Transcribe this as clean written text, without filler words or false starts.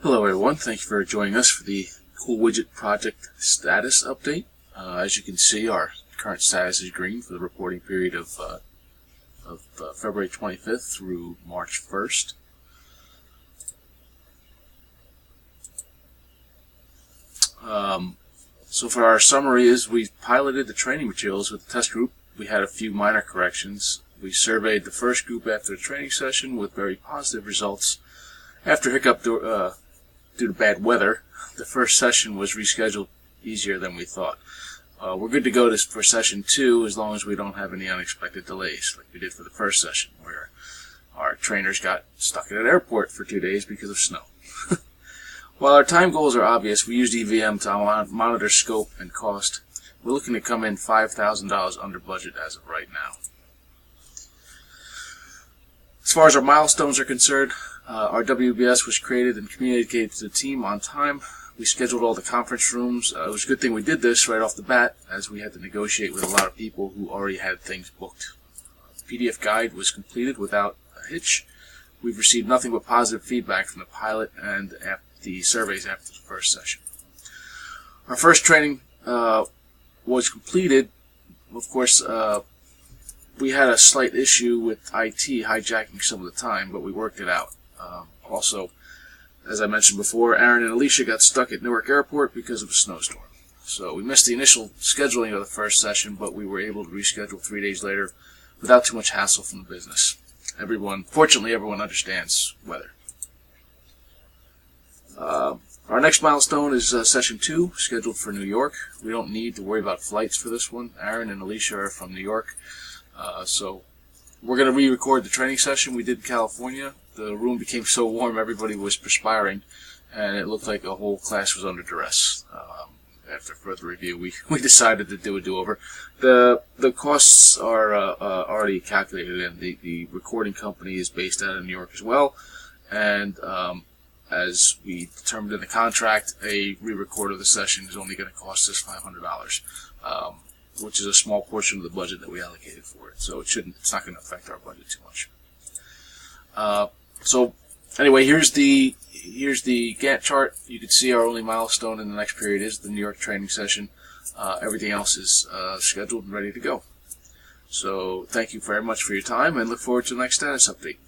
Hello everyone, thank you for joining us for the Cool Widget project status update. As you can see, our current status is green for the reporting period of February 25th through March 1st. So for our summary is we piloted the training materials with the test group. We had a few minor corrections. We surveyed the first group after the training session with very positive results. After hiccup due to bad weather, the first session was rescheduled easier than we thought. We're good to go for session 2 as long as we don't have any unexpected delays like we did for the first session where our trainers got stuck at an airport for 2 days because of snow. While our time goals are obvious, we used EVM to monitor scope and cost. We're looking to come in $5,000 under budget as of right now. As far as our milestones are concerned, our WBS was created and communicated to the team on time. We scheduled all the conference rooms. It was a good thing we did this right off the bat, as we had to negotiate with a lot of people who already had things booked. The PDF guide was completed without a hitch. We've received nothing but positive feedback from the pilot and the surveys after the first session. Our first training was completed. Of course, we had a slight issue with IT hijacking some of the time, but we worked it out. Also, as I mentioned before, Aaron and Alicia got stuck at Newark Airport because of a snowstorm. So we missed the initial scheduling of the first session, but we were able to reschedule 3 days later without too much hassle from the business. Fortunately, everyone understands weather. Our next milestone is session 2, scheduled for New York. We don't need to worry about flights for this one. Aaron and Alicia are from New York. So we're going to re-record the training session we did in California. The room became so warm everybody was perspiring, and it looked like the whole class was under duress. After further review, we decided to do a do-over. The costs are already calculated, and the recording company is based out of New York as well. And as we determined in the contract, a re-record of the session is only going to cost us $500. Which is a small portion of the budget that we allocated for it. So it's not going to affect our budget too much. So anyway, here's the Gantt chart. You can see our only milestone in the next period is the New York training session. Everything else is scheduled and ready to go. So thank you very much for your time, and look forward to the next status update.